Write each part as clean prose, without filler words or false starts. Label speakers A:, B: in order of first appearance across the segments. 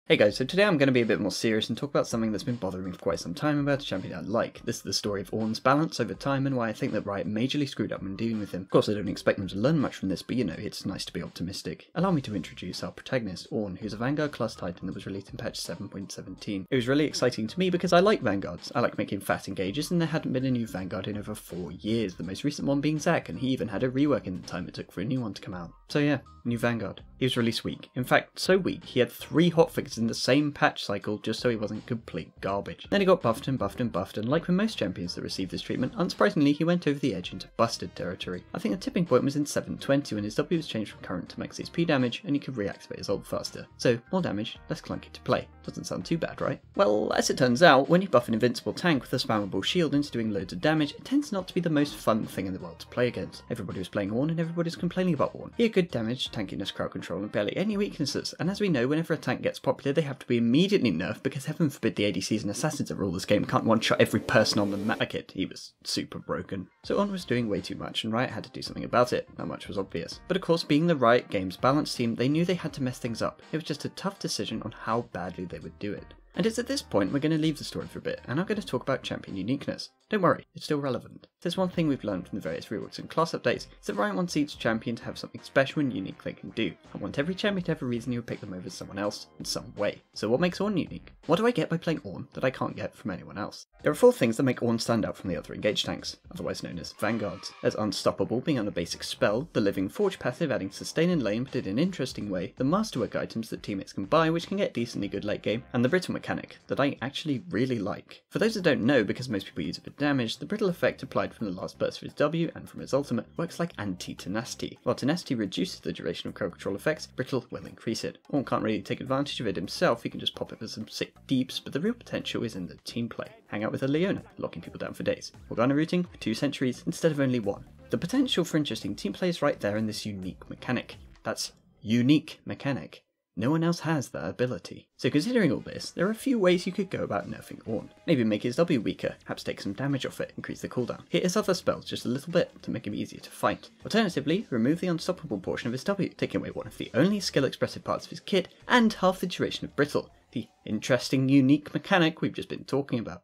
A: Hey guys, so today I'm going to be a bit more serious and talk about something that's been bothering me for quite some time about a champion I like. This is the story of Ornn's balance over time and why I think that Riot majorly screwed up when dealing with him. Of course I don't expect them to learn much from this, but you know, it's nice to be optimistic. Allow me to introduce our protagonist, Ornn, who's a Vanguard class titan that was released in patch 7.17. It was really exciting to me because I like Vanguards. I like making fat engages and there hadn't been a new Vanguard in over 4 years, the most recent one being Zac, and he even had a rework in the time it took for a new one to come out. So yeah, new Vanguard. He was released weak. In fact, so weak he had 3 hotfixes in the same patch cycle just so he wasn't complete garbage. Then he got buffed and buffed and buffed, and like with most champions that receive this treatment, unsurprisingly he went over the edge into busted territory. I think the tipping point was in 720 when his W was changed from current to max HP damage and he could reactivate his ult faster. So more damage, less clunky to play. Doesn't sound too bad, right? Well, as it turns out, when you buff an invincible tank with a spammable shield into doing loads of damage, it tends not to be the most fun thing in the world to play against. Everybody was playing Ornn and everybody was complaining about Ornn. He had good damage, tankiness, crowd control and barely any weaknesses, and as we know, whenever a tank gets popular they have to be immediately nerfed because heaven forbid the ADCs and assassins that rule this game can't one-shot every person on the map. Like it, he was super broken. So Ornn was doing way too much and Riot had to do something about it. That much was obvious. But of course, being the Riot Games balanced team, they knew they had to mess things up. It was just a tough decision on how badly they would do it. And it's at this point we're going to leave the story for a bit, and I'm going to talk about champion uniqueness. Don't worry, it's still relevant. If there's one thing we've learned from the various reworks and class updates, it's that Riot wants each champion to have something special and unique they can do. I want every champion to have a reason you would pick them over someone else, in some way. So what makes Ornn unique? What do I get by playing Ornn that I can't get from anyone else? There are 4 things that make Ornn stand out from the other engaged tanks, otherwise known as Vanguards. There's Unstoppable being on a basic spell, the Living Forge passive adding sustain in lane but in an interesting way, the Masterwork items that teammates can buy which can get decently good late game, and the Brittle mechanic that I actually really like. For those that don't know, because most people use it for damage, the Brittle effect applied from the last burst of his W and from his ultimate works like anti-tenacity. While tenacity reduces the duration of crowd control effects, Brittle will increase it. Ornn can't really take advantage of it himself, he can just pop it for some sick deeps, but the real potential is in the team play. Hang out with a Leona, locking people down for days. Morgana rooting for 2 centuries instead of only 1. The potential for interesting team play is right there in this unique mechanic. That's unique mechanic. No one else has that ability. So considering all this, there are a few ways you could go about nerfing Ornn. Maybe make his W weaker, perhaps take some damage off it, increase the cooldown. Hit his other spells just a little bit to make him easier to fight. Alternatively, remove the unstoppable portion of his W, taking away one of the only skill expressive parts of his kit and half the duration of Brittle, the interesting unique mechanic we've just been talking about.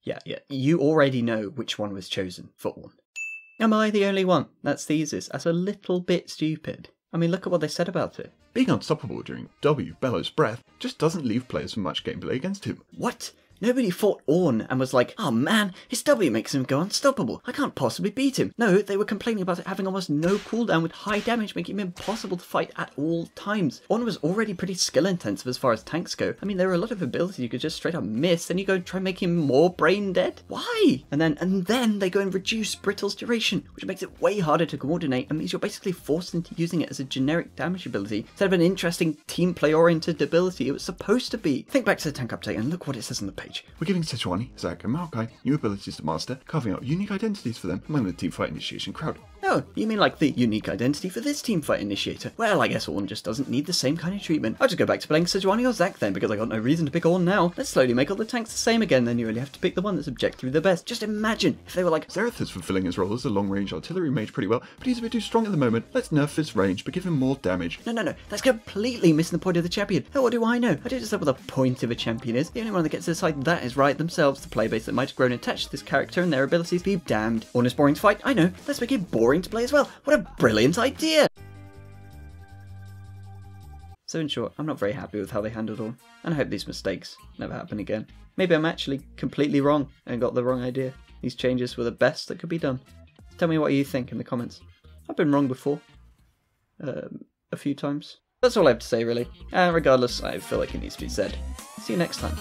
A: Yeah, you already know which one was chosen for Ornn. Am I the only one that sees this as a little bit stupid? I mean, look at what they said about it.
B: Being unstoppable during W Bellow's breath just doesn't leave players with much gameplay against him.
A: What? Nobody fought Ornn and was like, oh man, his W makes him go unstoppable. I can't possibly beat him. No, they were complaining about it having almost no cooldown with high damage, making him impossible to fight at all times. Ornn was already pretty skill intensive as far as tanks go. I mean, there are a lot of abilities you could just straight up miss, and you go and try and make him more brain dead? Why? And then they go and reduce Brittle's duration, which makes it way harder to coordinate and means you're basically forced into using it as a generic damage ability instead of an interesting team play oriented ability it was supposed to be. Think back to the tank update and look what it says on the page.
B: We're giving Sejuani, Zac and Maokai new abilities to master, carving out unique identities for them among the teamfight initiation crowd.
A: Oh, you mean like the unique identity for this teamfight initiator? Well, I guess Ornn just doesn't need the same kind of treatment. I'll just go back to playing Sejuani or Zac then, because I got no reason to pick Ornn now. Let's slowly make all the tanks the same again, then you only have to pick the one that's objectively the best. Just imagine if they were like,
B: Xerath is fulfilling his role as a long-range artillery mage pretty well, but he's a bit too strong at the moment. Let's nerf his range, but give him more damage.
A: No, that's completely missing the point of the champion. Hell, what do I know? I don't decide what the point of a champion is. The only one that gets to decide that is Riot themselves. The playbase that might have grown attached to this character and their abilities be damned. Ornn is boring to fight, I know. Let's make it boring to play as well. What a brilliant idea! So in short, I'm not very happy with how they handled Ornn, and I hope these mistakes never happen again. Maybe I'm actually completely wrong and got the wrong idea. These changes were the best that could be done. Tell me what you think in the comments. I've been wrong before. A few times. That's all I have to say really. And regardless, I feel like it needs to be said. See you next time.